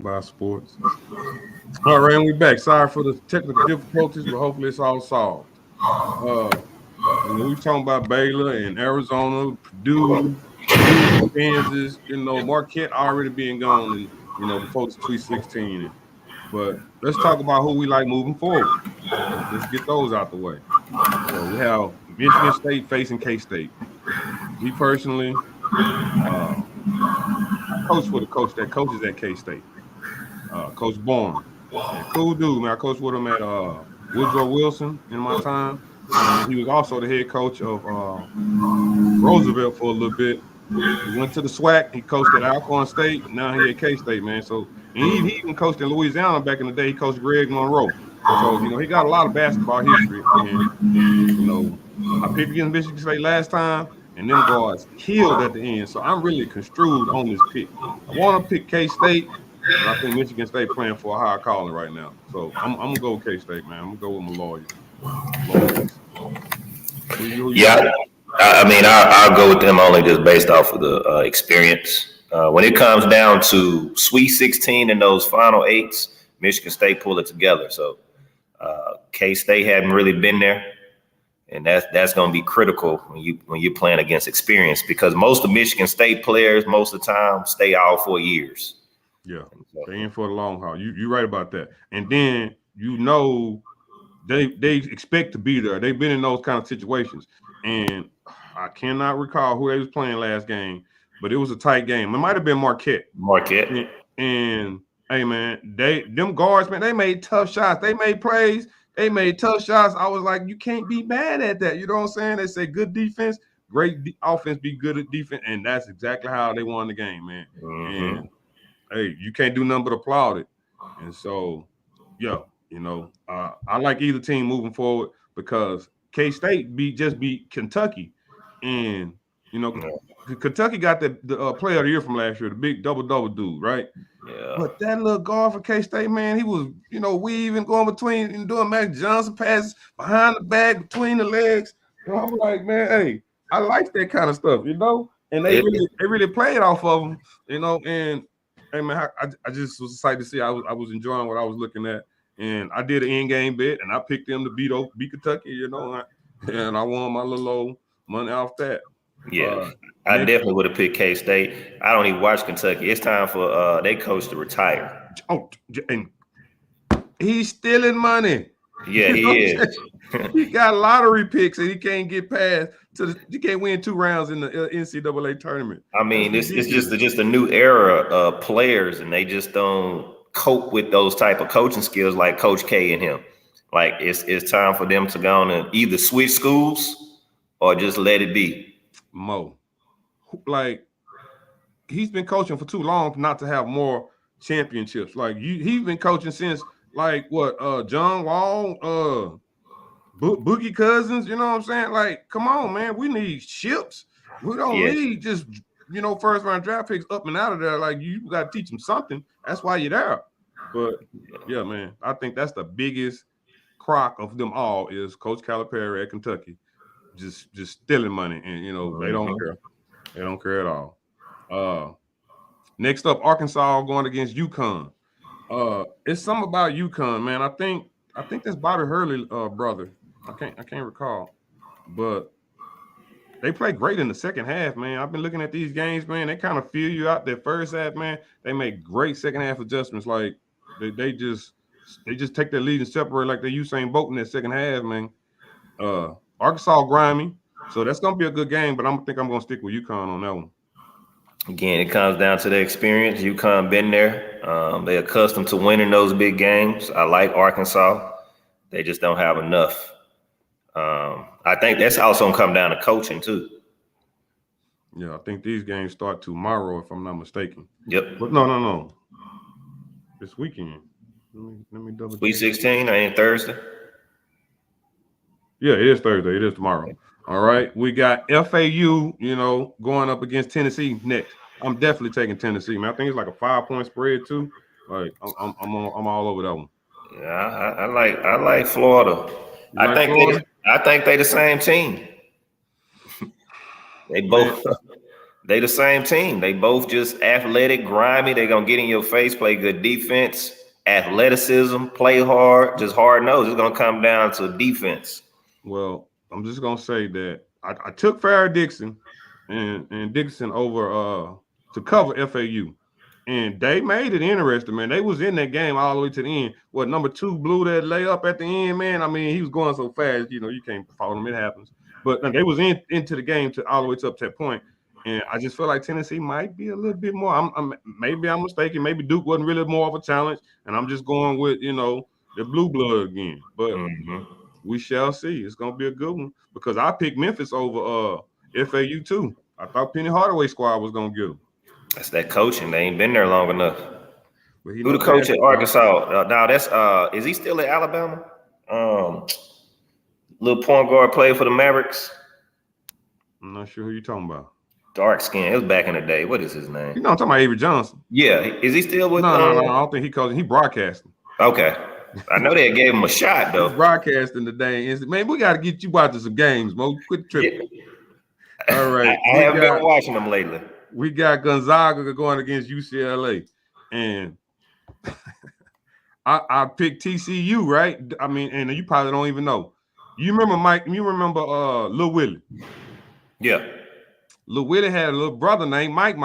by sports. All right, and we back. Sorry for the technical difficulties, but hopefully it's all solved. Uh, we talking about Baylor and Arizona, Purdue, Kansas. Marquette already being gone, and before the Sweet 16. But let's talk about who we like moving forward. Let's get those out the way. So we have Michigan State facing K State. Me personally, uh, I coach for the coach that coaches at K State. Coach Bourne. Yeah, cool dude, man. I coached with him at Woodrow Wilson in my time, and he was also the head coach of Roosevelt for a little bit. He went to the SWAC. He coached at Alcorn State. Now he at K State, man. So, and he even coached in Louisiana back in the day. He coached Greg Monroe. So, he got a lot of basketball history. And, I picked against Michigan State last time, and them guards killed at the end. So I'm really construed on this pick. I want to pick K State, but I think Michigan State playing for a higher calling right now. So I'm gonna go with K State, man. I'm gonna go with my lawyers. Who you Yeah, I'll go with them only just based off of the experience. When it comes down to Sweet 16 and those final eights, Michigan State pulled it together. So K State hadn't really been there, and that's going to be critical when you're playing against experience, because most of Michigan State players most of the time stay all 4 years. Yeah, they in for the long haul. You're right about that. And then they expect to be there. They've been in those kind of situations, and I cannot recall who they was playing last game, but it was a tight game. It might have been Marquette. And hey, man, them guards, man, they made tough shots. They made plays. They made tough shots. I was like, you can't be mad at that. You know what I'm saying? They say good defense, great offense, be good at defense, and that's exactly how they won the game, man. Mm-hmm. And hey, you can't do nothing but applaud it. And so, yeah, I like either team moving forward because K-State beat Kentucky, and Kentucky got the player of the year from last year, the big double dude, right? Yeah. But that little guard for K-State, man, he was, weaving, going between and doing Mac Johnson passes behind the back, between the legs. And I'm like, man, hey, I like that kind of stuff, And they really played off of him, and hey man, I just was excited to see. I was enjoying what I was looking at, and I did an in-game bet, and I picked them to beat Kentucky, and I won my little old money off that. Yeah, I definitely would have picked K State. I don't even watch Kentucky. It's time for their coach to retire. Oh, and he's stealing money. Yeah, he is. He got lottery picks and he can't get past you can't win 2 rounds in the NCAA tournament. I mean, it's just a new era of players, and they just don't cope with those type of coaching skills like Coach K and him. Like it's time for them to go on and either switch schools or just let it be. Mo, like he's been coaching for too long not to have more championships. Like he's been coaching since like what John Wall, Boogie Cousins, you know what I'm saying? Like, come on, man, we need ships. We don't need just first round draft picks up and out of there. Like you got to teach them something. That's why you're there. But yeah, man, I think that's the biggest crock of them all is Coach Calipari at Kentucky, just stealing money, and they don't care. They don't care at all. Next up, Arkansas going against UConn. It's something about UConn, man. I think that's Bobby Hurley brother. I can't recall, but they play great in the second half, man. I've been looking at these games, man. They kind of feel you out their first half, man. They make great second half adjustments. Like they just take their lead and separate like they Usain Bolt in that second half, man. Arkansas grimy, so that's gonna be a good game. But I'm gonna stick with UConn on that one. Again, it comes down to the experience. UConn been there. They're accustomed to winning those big games. I like Arkansas. They just don't have enough. I think that's also going to come down to coaching, too. Yeah, I think these games start tomorrow, if I'm not mistaken. Yep. But no. This weekend. Let me double check. Week 16, ain't Thursday? Yeah, it is Thursday. It is tomorrow. All right. We got FAU, going up against Tennessee next. I'm definitely taking Tennessee, man. I think it's like a 5-point spread, too. Like, I'm all over that one. Yeah, I like Florida. I think they the same team. They both They the same team. They both just athletic, grimy. They gonna get in your face, play good defense, athleticism, play hard, just hard nose. It's gonna come down to defense. Well, I'm just gonna say that I took Farrah Dixon and Dixon over to cover FAU. And they made it interesting, man. They was in that game all the way to the end. What, number 2 blew that layup at the end, man? I mean, he was going so fast, you can't follow him. It happens. But they was into the game all the way up to that point. And I just feel like Tennessee might be a little bit more. Maybe I'm mistaken. Maybe Duke wasn't really more of a challenge. And I'm just going with, the blue blood again. But we shall see. It's going to be a good one because I picked Memphis over FAU too. I thought Penny Hardaway squad was going to get them. That's that coaching. They ain't been there long enough. Who the coach at Arkansas? Now that's is he still at Alabama? Little point guard played for the Mavericks. I'm not sure who you're talking about. Dark skin. It was back in the day. What is his name? I'm talking about Avery Johnson. Yeah. Is he still with? No, I don't think he calls. He broadcasting. Okay. I know they gave him a shot though. He's broadcasting today. Man, we got to get you watching some games, Mo. Quit tripping. Yeah. All right. I haven't been watching them lately. We got Gonzaga going against UCLA, and I picked TCU, right? I mean, and you probably don't even know. You remember Mike? You remember Lil Willie? Yeah. Lil Willie had a little brother named Mike.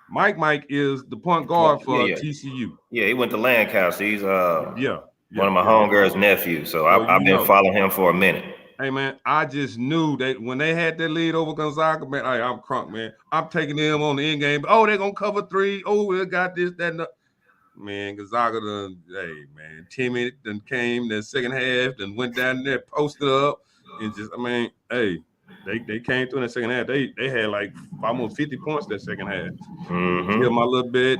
Mike is the point guard for TCU. Yeah, he went to Lancaster. He's one of my homegirl's nephews. So I've been following him for a minute. Hey, man, I just knew that when they had that lead over Gonzaga, man, I'm crunk, man. I'm taking them on the end game. Oh, they're going to cover 3. Oh, they got this, that, and that. Man, Gonzaga Timmy then came the second half, then went down there, posted up, and just, they came through in the second half. They had like almost 50 points that second half. Killed my little bit,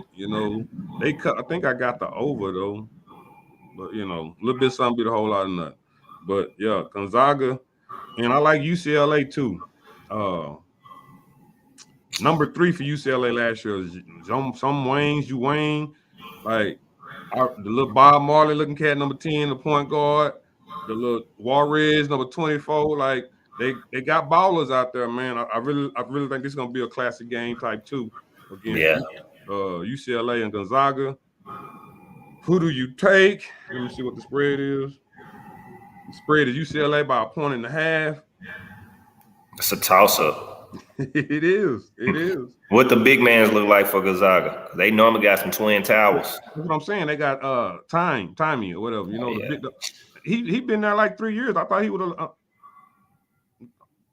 They cut. I think I got the over, though. But, a little bit something beat a whole lot of nothing. But yeah, Gonzaga, and I like UCLA too. Number 3 for UCLA last year is some Wayne, like the little Bob Marley looking cat, number 10, the point guard, the little Juarez, number 24. Like they got ballers out there, man. I really think this is gonna be a classic game type too against UCLA and Gonzaga. Who do you take? Let me see what the spread is. The spread is UCLA by 1.5. It's a toss-up. It is. What the big mans look like for Gonzaga? They normally got some twin towers. That's what I'm saying. They got Timey or whatever. He been there like 3 years. I thought he would have.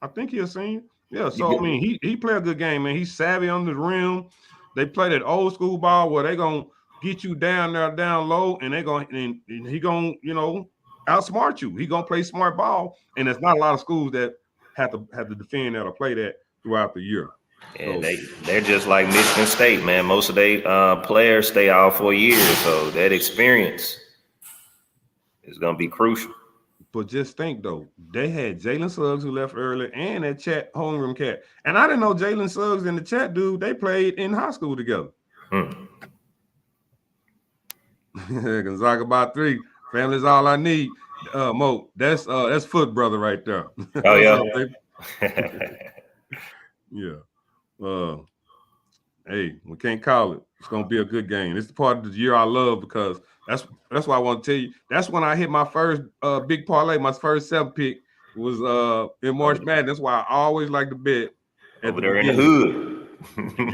I think he's a senior. Yeah. So I mean, he played a good game, man. He's savvy on the rim. They play that old school ball where they gonna get you down there, down low, and he gonna outsmart you. He gonna play smart ball, and there's not a lot of schools that have to defend that or play that throughout the year. And they're just like Michigan State, man. Most of their players stay out for years, so that experience is gonna be crucial. But just think though, they had Jalen Suggs who left early, and that Chat homeroom cat. And I didn't know Jalen Suggs and the Chat dude. They played in high school together. Gonzaga by 3. Family's all I need. Mo, that's Foot brother right there. Oh yeah. Yeah. Hey, we can't call it. It's gonna be a good game. It's the part of the year I love because that's why I want to tell you. That's when I hit my first big parlay. My first 7 pick was in March Madness. That's why I always like to bet over there in the hood.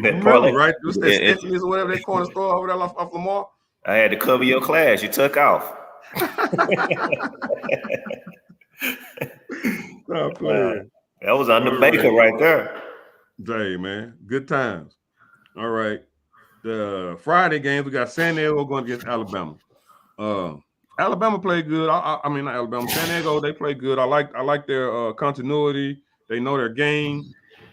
That parlay, right? What's that Stephanie's or whatever that corner store over there off Lamar? I had to cover your class. You took off. That was under Baker right there. Hey, man. Good times. All right. The Friday games, we got San Diego going against Alabama. Alabama played good. I mean, not Alabama. San Diego, they play good. I like their continuity. They know their game.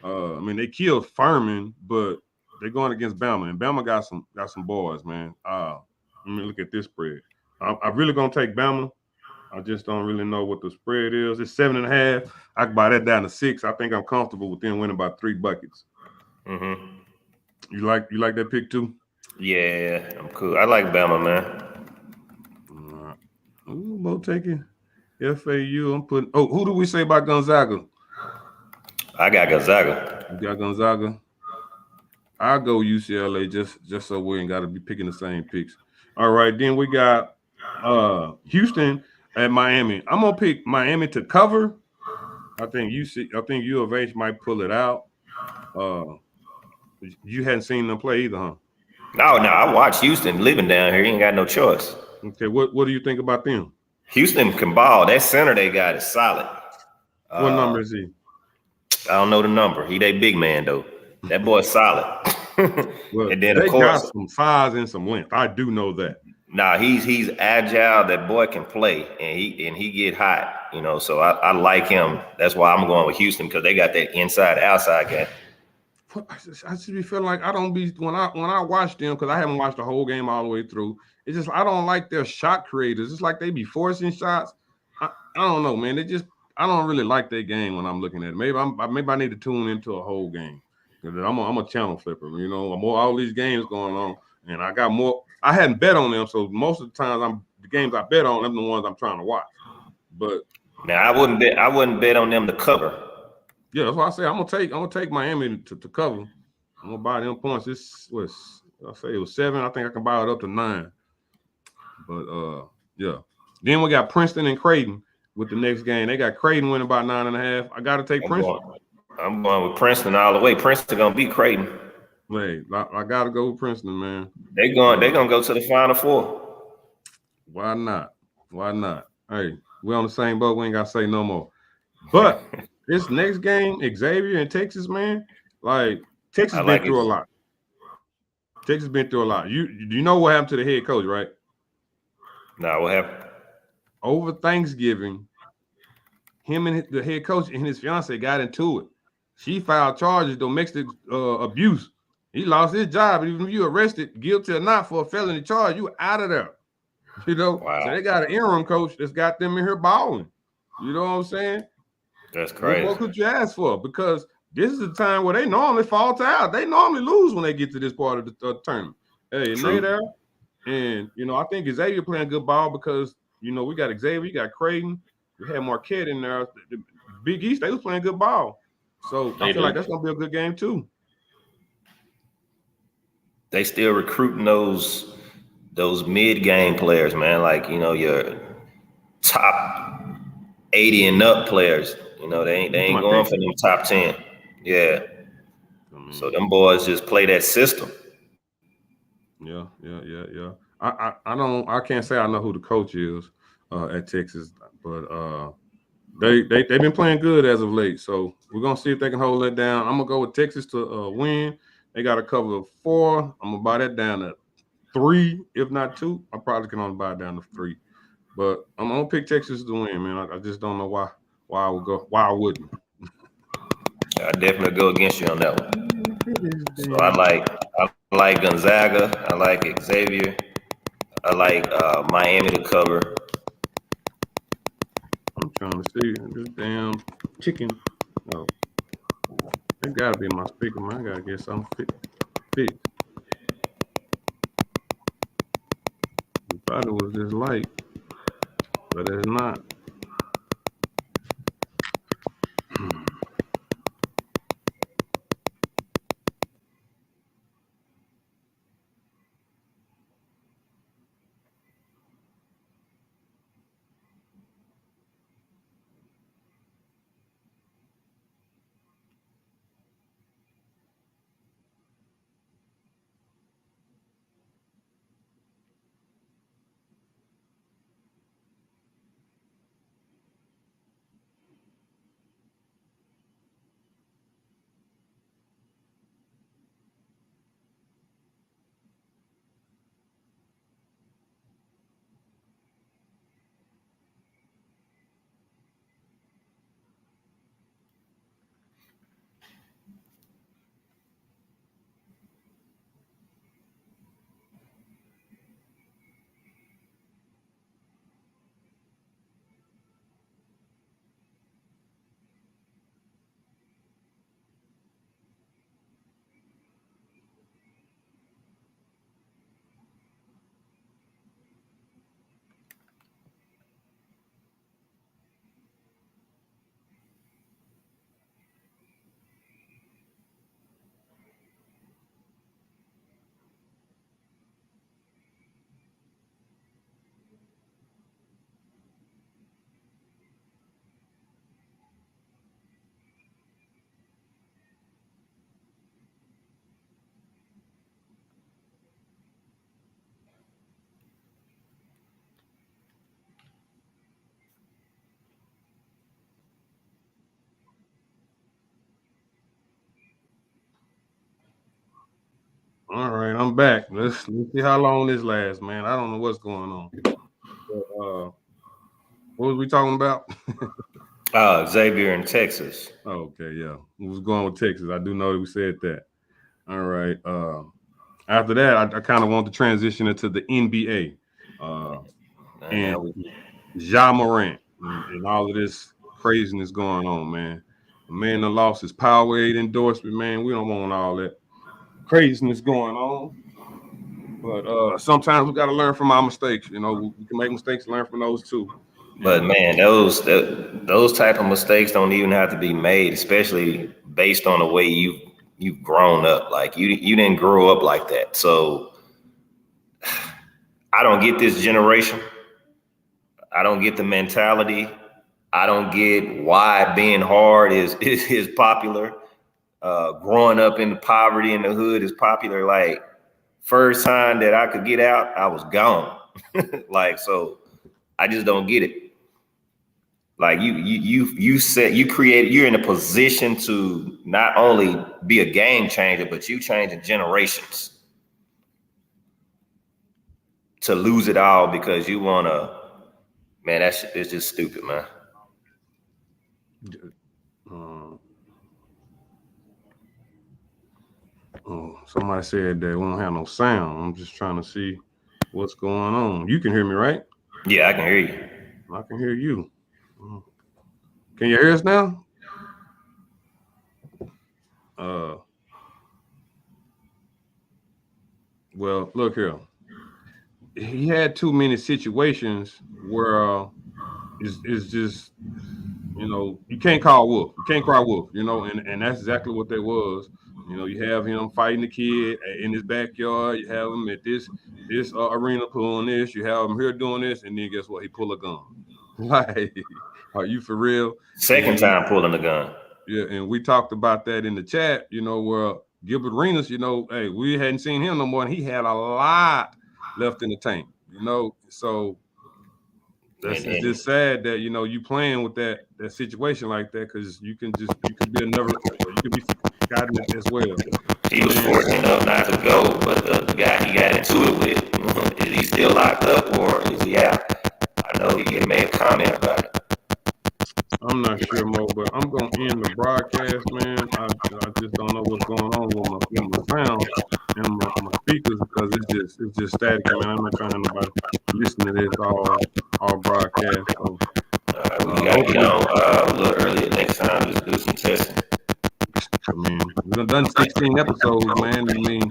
They killed Furman, but they're going against Bama, and Bama got some boys, man. Let me look at this spread. I'm really gonna take Bama. I just don't really know what the spread is. It's 7.5. I can buy that down to 6. I think I'm comfortable with them winning by 3 buckets. You like that pick too? Yeah, I'm cool. I like Bama, man. All right. Ooh, Mo taking FAU. I'm putting. Oh, who do we say about Gonzaga? I got Gonzaga. You got Gonzaga. I'll go UCLA just so we ain't got to be picking the same picks. All right, then we got Houston at Miami. I'm gonna pick Miami to cover. I think U of H might pull it out. You hadn't seen them play either, huh? No, I watch Houston living down here. He ain't got no choice. Okay, what do you think about them? Houston can ball. That center they got is solid. What number is he? I don't know the number. He they big man though. That boy's solid. Well, And then they of course, got some size and some length. I do know that. he's agile. That boy can play, and he get hot. You know, so I like him. That's why I'm going with Houston because they got that inside outside game. I just be feeling like I don't be when I watch them because I haven't watched the whole game all the way through. It's just I don't like their shot creators. It's like they be forcing shots. I don't know, man. I don't really like their game when I'm looking at it. Maybe I need to tune into a whole game because I'm a channel flipper. You know, more all these games going on, and I got more. I hadn't bet on them, so most of the times the games I bet on them the ones I'm trying to watch. But now I wouldn't bet on them to cover. yeah, that's why I say I'm gonna take Miami to cover. I'm gonna buy them points. I say it was 7. I think I can buy it up to 9. But yeah. Then we got Princeton and Creighton with the next game. They got Creighton winning by 9.5. I gotta take Princeton. I'm going with Princeton all the way. Princeton gonna beat Creighton. Hey, I gotta go with Princeton, man. They gonna go to the Final Four. Why not? Why not? Hey, we're on the same boat. We ain't gotta say no more. But this next game, Xavier and Texas, man, like Texas been through a lot. Texas been through a lot. You know what happened to the head coach, right? No, what happened? Over Thanksgiving, him and the head coach and his fiance got into it. She filed charges, domestic abuse. He lost his job. Even if you arrested, guilty or not, for a felony charge, you out of there. You know, wow. So they got an interim coach that's got them in here balling. You know what I'm saying? That's crazy. What could you ask for? Because this is the time where they normally fall out. They normally lose when they get to this part of the tournament. Hey, and they there. And, you know, I think Xavier playing good ball because, you know, we got Xavier, we got Creighton, we had Marquette in there. The Big East, they was playing good ball. So I feel like that's going to be a good game too. They still recruiting those mid-game players, man. Like, you know, your top 80 and up players. You know, they ain't going for them top 10. Yeah. So them boys just play that system. Yeah. I can't say I know who the coach is at Texas, but they've been playing good as of late. So we're gonna see if they can hold that down. I'm gonna go with Texas to win. They got a cover of 4. I'm gonna buy that down to 3, if not 2. I probably can only buy it down to 3. But I'm gonna pick Texas to win, man. I just don't know why I would go. Why I wouldn't. I definitely go against you on that one. So I like Gonzaga. I like Xavier. I like Miami to cover. I'm trying to see this damn chicken. Oh, it gotta be my speaker, man. I gotta get something fixed. I thought it was this light, but it's not. All right, I'm back. Let's see how long this lasts, man. I don't know what's going on. But, what was we talking about? Xavier in Texas. Okay, yeah. We was going with Texas. I do know that we said that. All right. After that, I kind of want to transition into the NBA. And Ja Morant and all of this craziness going on, man. The man that lost his Powerade endorsement, man. We don't want all that craziness going on. But sometimes we got to learn from our mistakes. You know, we can make mistakes, learn from those too. But man, those type of mistakes don't even have to be made, especially based on the way you've grown up. Like you didn't grow up like that. So I don't get this generation. I don't get the mentality. I don't get why being hard is popular. Growing up in poverty in the hood is popular. Like first time that I could get out, I was gone. Like, so I just don't get it. Like you said, you're in a position to not only be a game changer, but you changing generations. To lose it all because you want to, man, it's just stupid, man. Somebody said that we don't have no sound. I'm just trying to see what's going on. You can hear me, right? Yeah, I can hear you. I can hear you. Can you hear us now? Well, look here. He had too many situations where it's just, you know, you can't call wolf. You can't cry wolf, you know, and that's exactly what that was. You know, you have him fighting the kid in his backyard. You have him at this arena pulling this. You have him here doing this, and then guess what? He pull a gun. Like, are you for real? Second time pulling the gun. Yeah, and we talked about that in the chat. You know, where Gilbert Arenas, you know, hey, we hadn't seen him no more, and he had a lot left in the tank. You know, so it's just sad that, you know, you playing with that situation like that, because you could be another, you could be forgotten as well. He was fortunate enough not to go, but the guy he got into it with, is he still locked up or is he out? I know he made a comment about it. I'm not sure, Mo, but I'm gonna end the broadcast, man. I just don't know what's going on with my sound and my speakers, because it's just static, man. I'm not trying to have nobody listen to this all broadcast. So, we got to get on a little earlier next time. Just do some testing. I mean, we've done 16 episodes, man. I mean,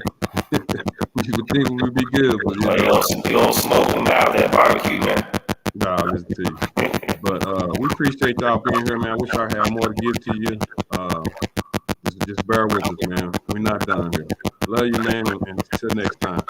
you would think we would be good, but you don't smoke them out that barbecue, man. Nah, listen to you. But we appreciate y'all being here, man. I wish I had more to give to you. Just bear with us, man. We're not done here. Love you, man, and until next time.